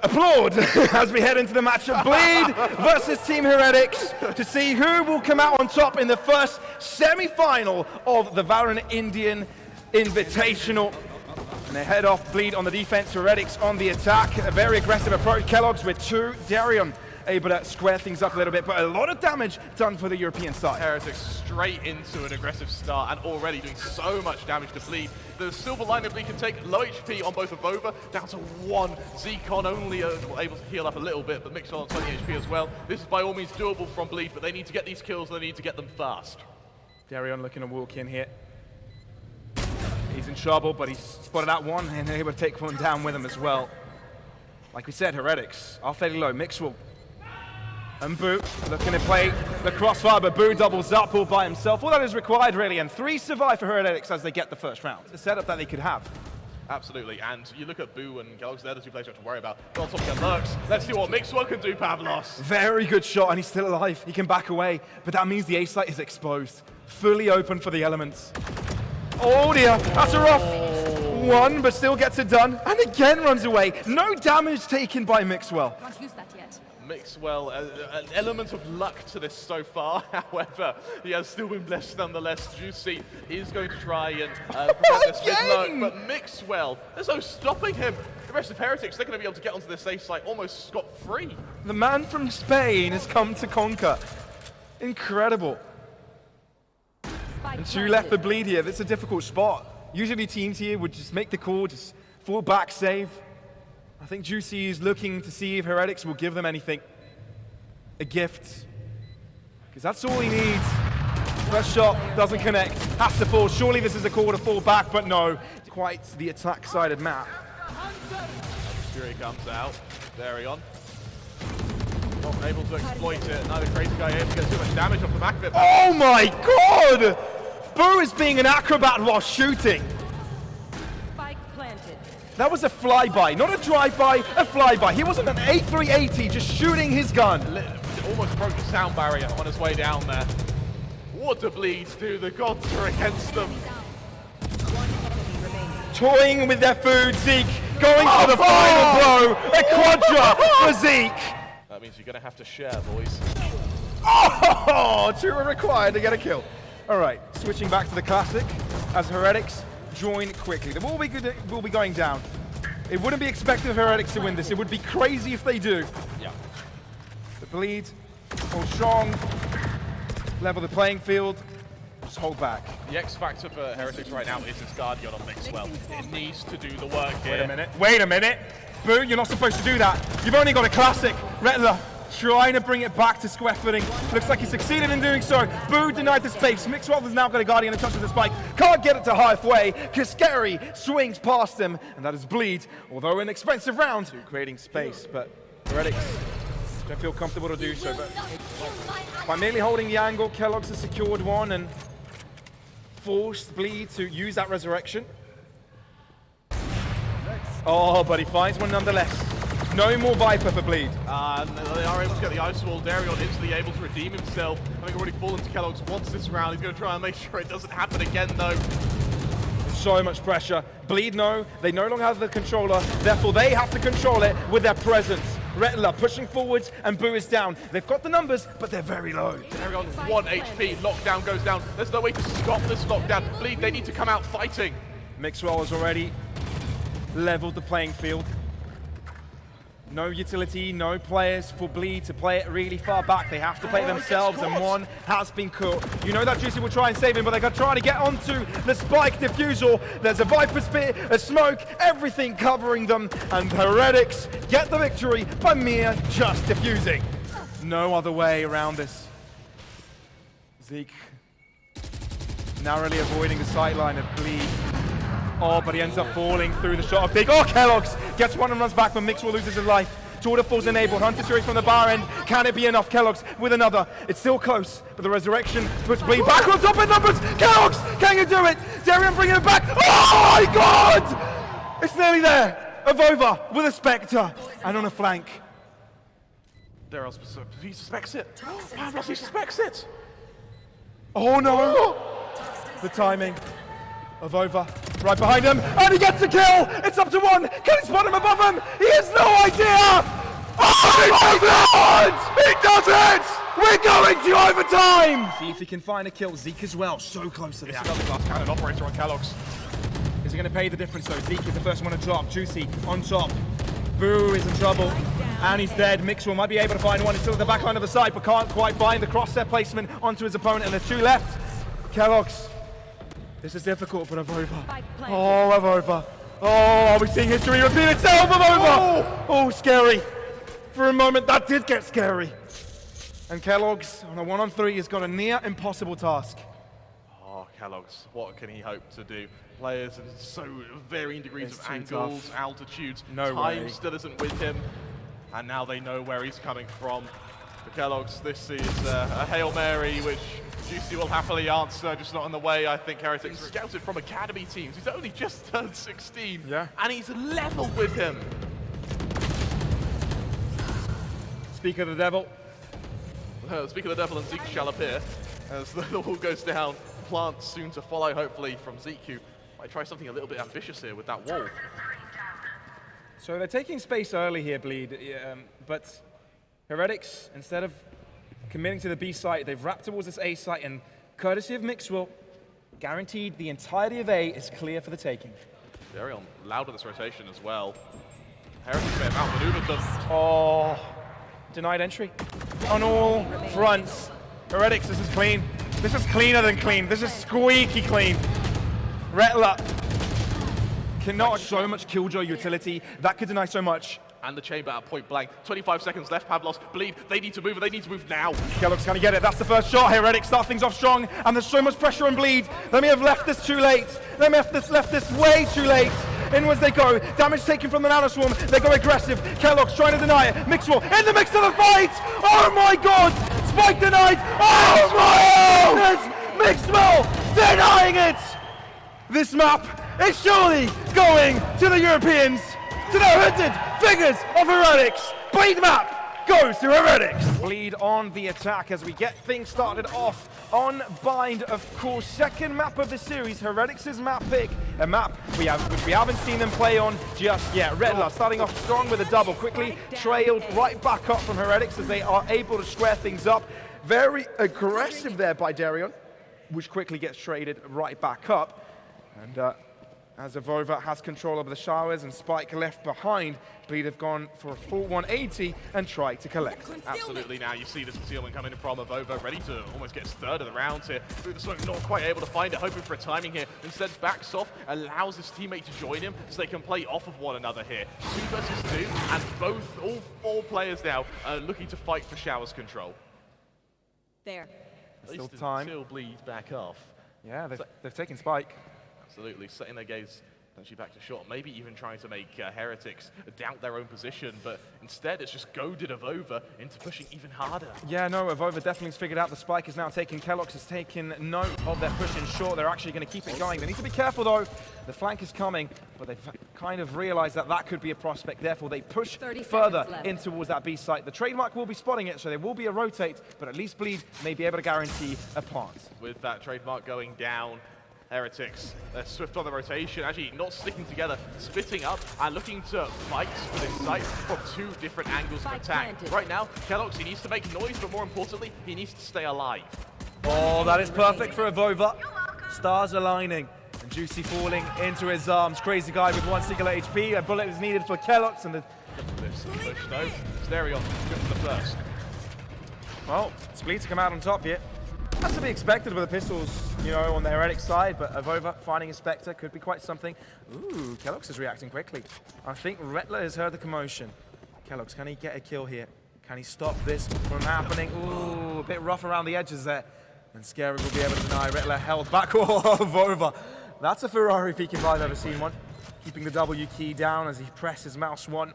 applaud as we head into the match of Bleed versus Team Heretics to see who will come out on top in the first semi-final of the Valorant Indian Invitational. And they head off, Bleed on the defense, Heretics on the attack. A very aggressive approach. Kellogg's with 2, Darion able to square things up a little bit, but a lot of damage done for the European side. Heretics straight into an aggressive start and already doing so much damage to Bleed. The silver line Bleed can take low HP on both of Vova, down to 1. Zekon only able to heal up a little bit, but Mixwell on 20 HP as well. This is by all means doable from Bleed, but they need to get these kills, they need to get them fast. Darion looking to walk in here. He's in trouble, but he's spotted out one and able to take one down with him as well. Like we said, Heretics are fairly low. Mixwell and Boo looking to play the crossfire, but Boo doubles up all by himself. All that is required, really, and 3 survive for Heretics as they get the first round. The setup that they could have. Absolutely, and you look at Boo and Kellogg's, they're the 2 players you have to worry about. But on top of Lurks, let's see what Mixwell can do, Pavlos. Very good shot, and he's still alive. He can back away, but that means the A site is exposed. Fully open for the elements. Oh dear, that's a rough one, but still gets it done. And again runs away. No damage taken by Mixwell. Can't use that yet. Mixwell, an element of luck to this so far. However, he has still been blessed nonetheless. Juicy is going to try and prevent this mid-lurk, but Mixwell, there's no stopping him. The rest of Heretics, they're going to be able to get onto this safe site almost scot-free. The man from Spain has come to conquer. Incredible. And 2 left for Bleed here. That's a difficult spot. Usually teams here would just make the call, just fall back, save. I think Juicy is looking to see if Heretics will give them anything. A gift. Because that's all he needs. First shot doesn't connect. Has to fall. Surely this is a call to fall back, but no. Quite the attack-sided map. Fury comes out. Darion. Not able to exploit it. Neither Crazy Guy able to get too much damage off the back of it. Oh my god! Boo is being an acrobat while shooting. Spike planted. That was a flyby, not a drive-by, a flyby. He wasn't an A380 just shooting his gun. Almost broke the sound barrier on his way down there. What do Bleeds do? The gods are against them. Toying with their food, Zeke going for the final blow. A quadra for Zeke. That means you're going to have to share, boys. Oh, 2 are required to get a kill. All right, switching back to the classic as Heretics join quickly. The ball will be going down. It wouldn't be expected of Heretics to win this. It would be crazy if they do. Yeah. The Bleed, hold strong, level the playing field, just hold back. The X factor for Heretics right now is his Guardian on Mixwell. It needs to do the work here. Wait a minute. Boo, you're not supposed to do that. You've only got a classic. Rettler trying to bring it back to square footing. Looks like he succeeded in doing so. Boo denied the space. Mixwell has now got a Guardian and touches the spike. Can't get it to halfway. Kaskeri swings past him, and that is Bleed. Although an expensive round, creating space, but Heretics don't feel comfortable to do so. But by merely holding the angle, Kellogg's has secured one and forced Bleed to use that resurrection. Oh, but he finds one nonetheless. No more Viper for Bleed. And they are able to get the ice wall. Darion instantly able to redeem himself. Having already fallen to Kellogg's once this round. He's going to try and make sure it doesn't happen again, though. So much pressure. Bleed no, they no longer have the controller, therefore they have to control it with their presence. Rettler pushing forwards and Boo is down. They've got the numbers, but they're very low. Darion 1 HP, lockdown goes down. There's no way to stop this lockdown. Bleed, they need to come out fighting. Mixwell has already leveled the playing field. No utility, no players for Bleed to play it really far back. They have to play it themselves, and one has been caught. You know that Juicy will try and save him, but they're going to try to get onto the spike diffusal. There's a Viper Spit, a smoke, everything covering them, and Heretics get the victory by mere just diffusing. No other way around this. Zeke narrowly avoiding the sightline of Bleed. Oh, but he ends up falling through the shot of Big. Oh, Kellogg's gets one and runs back, but Mixwell loses his life. Jordan falls enabled. Hunter Fury from the bar end. Can it be enough? Kellogg's with another. It's still close, but the resurrection puts Bleed back on top of numbers. Kellogg's, can you do it? Darion bringing it back. Oh my God! It's nearly there. Avova with a Spectre and on a flank. Darion, he suspects it. Pavlos, he suspects it. Oh no! The timing. Avova right behind him, and he gets a kill! It's up to 1! Can he spot him above him? He has no idea! He does it! We're going to overtime! See if he can find a kill. Zeke as well, so close to the Another glass cannon operator on Kellogg's. Is he going to pay the difference though? Zeke is the first one to drop. Juicy on top. Boo is in trouble. And he's dead. Mixwell might be able to find one. He's still at the back line of the side, but can't quite find the crosshair placement onto his opponent. And there's two left. Kellogg's. This is difficult for Avova. Oh, Avova. Oh, are we seeing history repeat itself, Avova? Oh, scary. For a moment, that did get scary. And Kellogg's, on a 1-on-3, has got a near impossible task. Oh, Kellogg's, what can he hope to do? Players in so varying degrees It's of too angles, tough. altitudes. No Time way. still isn't with him. And now they know where he's coming from. For Kellogg's, this is a Hail Mary, which Juicy will happily answer, just not in the way I think Heretics scouted from academy teams. He's only just turned 16, Yeah. and he's level with him. Speak of the devil. Speak of the devil, and Zeke shall appear as the wall goes down. Plant soon to follow, hopefully, from Zeke, who might try something a little bit ambitious here with that wall. So they're taking space early here, Bleed, but Heretics, instead of committing to the B site, they've wrapped towards this A site, and courtesy of Mixwell, guaranteed the entirety of A is clear for the taking. Very loud on this rotation as well. Heretics may have outmaneuvered them. Oh, denied entry on all fronts. Heretics, this is clean. This is cleaner than clean. This is squeaky clean. Retla cannot so much killjoy utility. That could deny so much. And the chamber at point blank. 25 seconds left, Pavlos, Bleed, they need to move, and they need to move now. Kellogg's gonna get it. That's the first shot. Heretics start things off strong, and there's so much pressure on Bleed. They may have left this too late. They may have left this way too late. Inwards they go. Damage taken from the Nano Swarm. They go aggressive. Kellogg's trying to deny it. Mixwell in the mix of the fight. Oh my God! Spike denied. Oh my goodness! Mixwell denying it. This map is surely going to the Europeans, to the hooded figures of Heretics. Bleed map goes to Heretics. Bleed on the attack as we get things started off on Bind, of course. Second map of the series, Heretics' map pick. A map which we haven't seen them play on just yet. Redler starting off strong with a double, quickly trailed right back up from Heretics as they are able to square things up. Very aggressive there by Darion, which quickly gets traded right back up. And as Avova has control over the showers and Spike left behind, Bleed have gone for a full 180 and tried to collect. Absolutely, now you see this concealment coming from Avova, ready to almost get third of the round here. Through the smoke, not quite able to find it, hoping for a timing here. Instead backs off, allows his teammate to join him so they can play off of one another here. 2 versus 2, and all 4 players now are looking to fight for showers control. There. At Still least time. until Bleed back off. Yeah, they've taken Spike. Absolutely, setting their gaze potentially back to short, maybe even trying to make Heretics doubt their own position, but instead it's just goaded Avova into pushing even harder. Yeah, no, Avova definitely has figured out the Spike is now taking. Kellogg's has taken note of their push in short. They're actually going to keep it going. They need to be careful though. The flank is coming, but they've kind of realized that that could be a prospect. Therefore, they push 30 further seconds left. in towards that B site. The trademark will be spotting it, so there will be a rotate, but at least Bleed may be able to guarantee a plant. With that trademark going down, Heretics, they're swift on the rotation, actually not sticking together, splitting up and looking to fight for this site from 2 different angles of Spike attack. planted. Right now, Kellogg's, he needs to make noise, but more importantly, he needs to stay alive. Oh, that is perfect for Avova. Stars aligning. And Juicy falling into his arms. Crazy guy with 1 singular HP. A bullet is needed for Kellogg's, and This push though, Stereo, good for the first. well, it's Bleed to come out on top here. That's to be expected with the pistols, you know, on the Heretic side, but Avova finding a Spectre could be quite something. Ooh, Kellogg's is reacting quickly. I think Retler has heard the commotion. Kellogg's, can he get a kill here? Can he stop this from happening? Ooh, a bit rough around the edges there. And Scary will be able to deny. Retler held back. Oh, Avova. That's a Ferrari peak if I've ever seen one. Keeping the W key down as he presses mouse 1.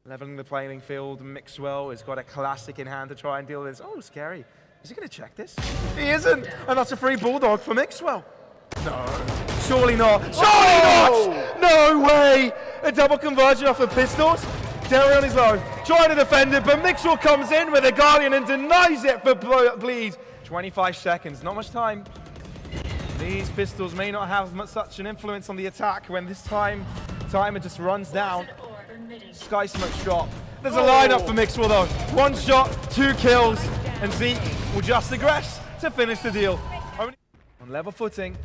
Leveling the playing field. Mixwell has got a classic in hand to try and deal with this. Oh, Scary. Is he going to check this? He isn't! And that's a free bulldog for Mixwell. No. Surely not. Surely not! No way! A double conversion off of pistols. Darion is low. Trying to defend it, but Mixwell comes in with a Guardian and denies it for Bleed. 25 seconds. Not much time. These pistols may not have such an influence on the attack when this timer just runs down. Sky Smoke's drop. There's a lineup for Mixwell though. 1 shot, 2 kills, and Zeke will just aggress to finish the deal. On level footing,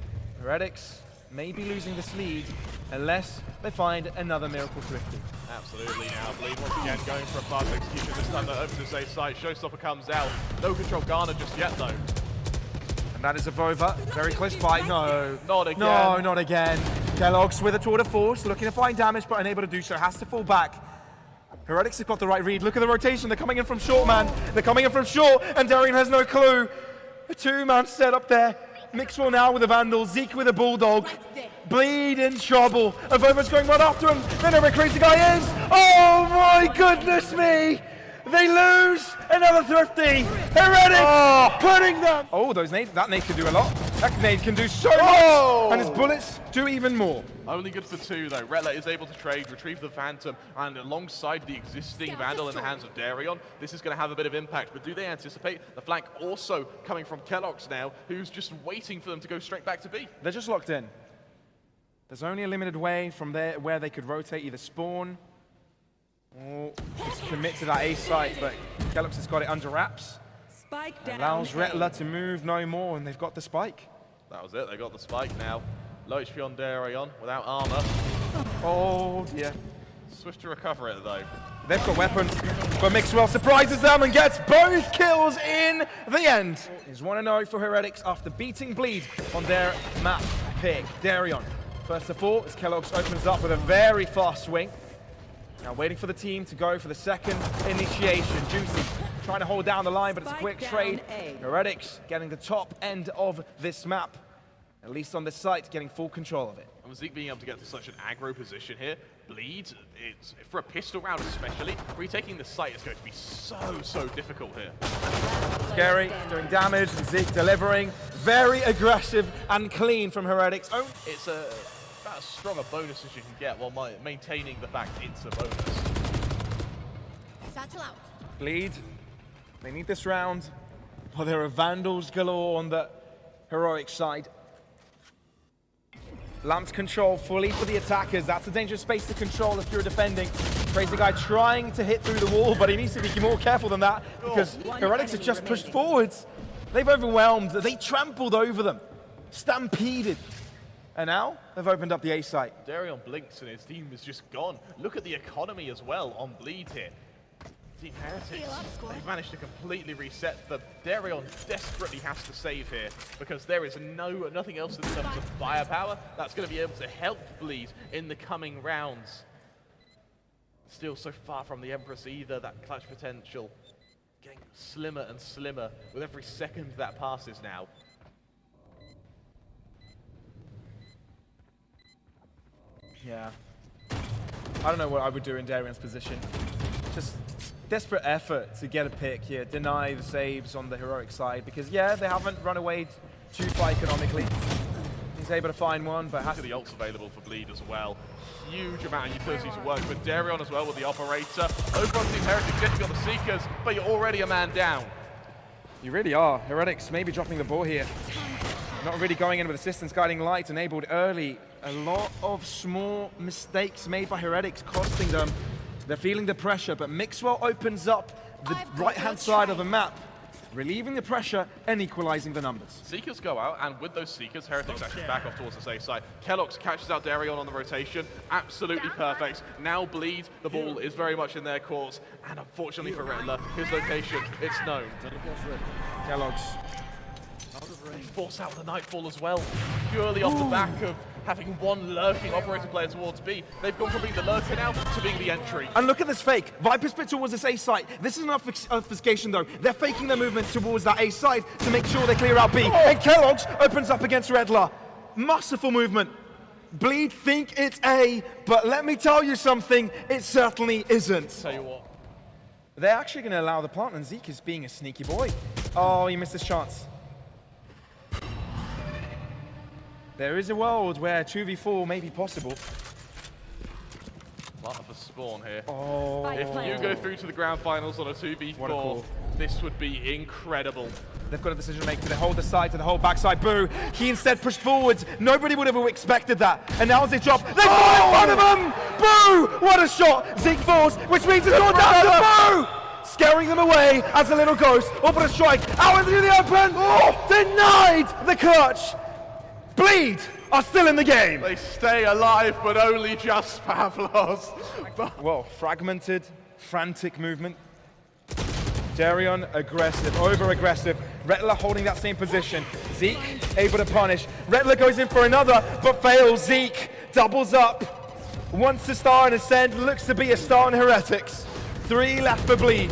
Heretics may be losing this lead unless they find another Miracle Thrifty. Absolutely now. Bleed once again going for a fast execution. This time they're open to safe side. Showstopper comes out. No control Garner just yet though. And that is a Vova. Very close fight. No. Not again. No, not again. Kellogg's with a tour de force, looking to find damage, but unable to do so. Has to fall back. Heretics have got the right read. Look at the rotation. They're coming in from short, man. They're coming in from short, and Darian has no clue. A 2-man setup there. Mixwell now with a Vandal. Zeke with a Bulldog. Bleed in trouble. Avova's going right after him. They know where Crazy Guy is. Oh my goodness me! They lose another Thrifty. Heretics putting them. Oh, that nade can do a lot. That nade can do so much. And his bullets do even more. Only good for 2 though. Retla is able to trade, retrieve the Phantom, and alongside the existing Vandal in the hands of Darion, this is going to have a bit of impact. But do they anticipate the flank also coming from Kellogg's now, who's just waiting for them to go straight back to B? They're just locked in. There's only a limited way from there where they could rotate, either spawn or just commit to that A site, but Kellogg's has got it under wraps. Spike down. Allows Retla to move no more, and they've got the spike. That was it. They got the spike now. Low HP on Darion without armor. Oh, yeah. Swift to recover it though. They've got weapons, but Mixwell surprises them and gets both kills in the end. It's 1-0 for Heretics after beating Bleed on their map pick. Darion, first of all, as Kellogg's opens up with a very fast swing. Now waiting for the team to go for the second initiation. Juicy trying to hold down the line, but it's a quick trade. Heretics getting the top end of this map, at least on this site, getting full control of it. And Zeke being able to get to such an aggro position here, Bleed, it's, for a pistol round especially, retaking the site is going to be so difficult here. Scary, doing damage, Zeke delivering. Very aggressive and clean from Heretics. Oh. It's about as strong a bonus as you can get while maintaining the fact it's a bonus. Satchel out. Bleed, they need this round, but there are Vandals galore on the Heroic side. Lamped control fully for the attackers. That's a dangerous space to control if you're defending. Crazy Guy trying to hit through the wall, but he needs to be more careful than that because Heretics have just pushed forwards. They've overwhelmed, they trampled over them, stampeded. And now they've opened up the A site. Darion blinks and his team is just gone. Look at the economy as well on Bleed here. Team Heretics, they've managed to completely reset them. Darion desperately has to save here because there is nothing else in terms of firepower that's going to be able to help Bleed in the coming rounds. Still so far from the Empress either, that clutch potential getting slimmer and slimmer with every second that passes now. Yeah. I don't know what I would do in Darion's position. Just desperate effort to get a pick here, deny the saves on the Heroic side, because yeah, they haven't run away too far economically. He's able to find one, but has to the ults available for Bleed as well. Huge amount of utility to work with. Darion as well with the operator. Over on Team Heretics, yes, you got the Seekers, but you're already a man down. You really are. Heretics maybe dropping the ball here. Not really going in with assistance, guiding light enabled early. A lot of small mistakes made by Heretics costing them. They're feeling the pressure, but Mixwell opens up the right-hand side of the map, relieving the pressure and equalizing the numbers. Seekers go out, and with those Seekers, Heretics actually back off towards the safe side. Kellogg's catches out Darion on the rotation. Absolutely perfect. Now Bleed, the ball is very much in their courts, and unfortunately for Retla, his location, it's known. Kellogg's. They force out the Nightfall as well, purely off the back of having one lurking operator player towards B. They've gone from being the lurker now to being the entry. And look at this fake. Viper spit towards this A site. This is an obfuscation though. They're faking their movement towards that A site to make sure they clear out B. And Kellogg's opens up against Redler. Masterful movement. Bleed think it's A, but let me tell you something, it certainly isn't. Tell you what. They're actually going to allow the plant, and Zeke is being a sneaky boy. Oh, he missed his chance. There is a world where 2v4 may be possible. Lot of a spawn here. Oh. If you go through to the grand finals on a 2v4, what a call. This would be incredible. They've got a decision to make. Do they hold the side? Do they hold backside? Boo. He instead pushed forwards. Nobody would have expected that. And now as they drop, they fall in front of him! Boo! What a shot! Zeke falls, which means it's all down to Boo! Scaring them away as a little ghost. Open a strike. Out into the open! Oh! Denied the clutch! Bleed are still in the game. They stay alive, but only just Pavlos. Well, fragmented, frantic movement. Darion aggressive, over-aggressive. Rettler holding that same position. Zeke able to punish. Rettler goes in for another, but fails. Zeke doubles up. Wants to star and ascend, looks to be a star in Heretics. 3 left for Bleed.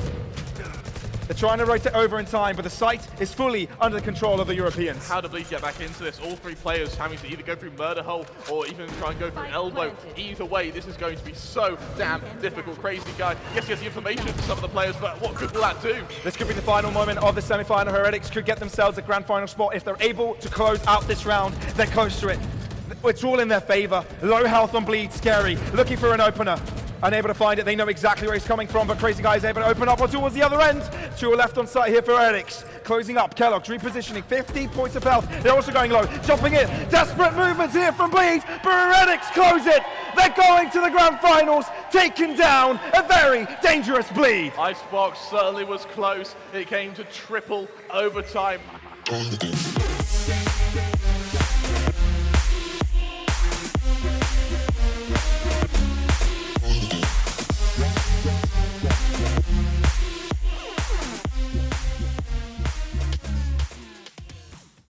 They're trying to rotate over in time, but the site is fully under the control of the Europeans. How do Bleed get back into this? All 3 players having to either go through Murder Hole or even try and go through Elbow. Either way, this is going to be so damn difficult. Crazy guy. Yes, he has the information for some of the players, but what good will that do? This could be the final moment of the semi-final. Heretics could get themselves a grand final spot. If they're able to close out this round, they're close to it. It's all in their favor. Low health on Bleed, scary. Looking for an opener. Unable to find it, they know exactly where he's coming from, but Crazy Guy is able to open up towards the other end. 2 are left on site here for Heretics. Closing up, Kellogg's repositioning, 15 points of health. They're also going low, jumping in. Desperate movements here from Bleed, but Heretics close it. They're going to the grand finals, taking down a very dangerous Bleed. Icebox certainly was close. It came to triple overtime.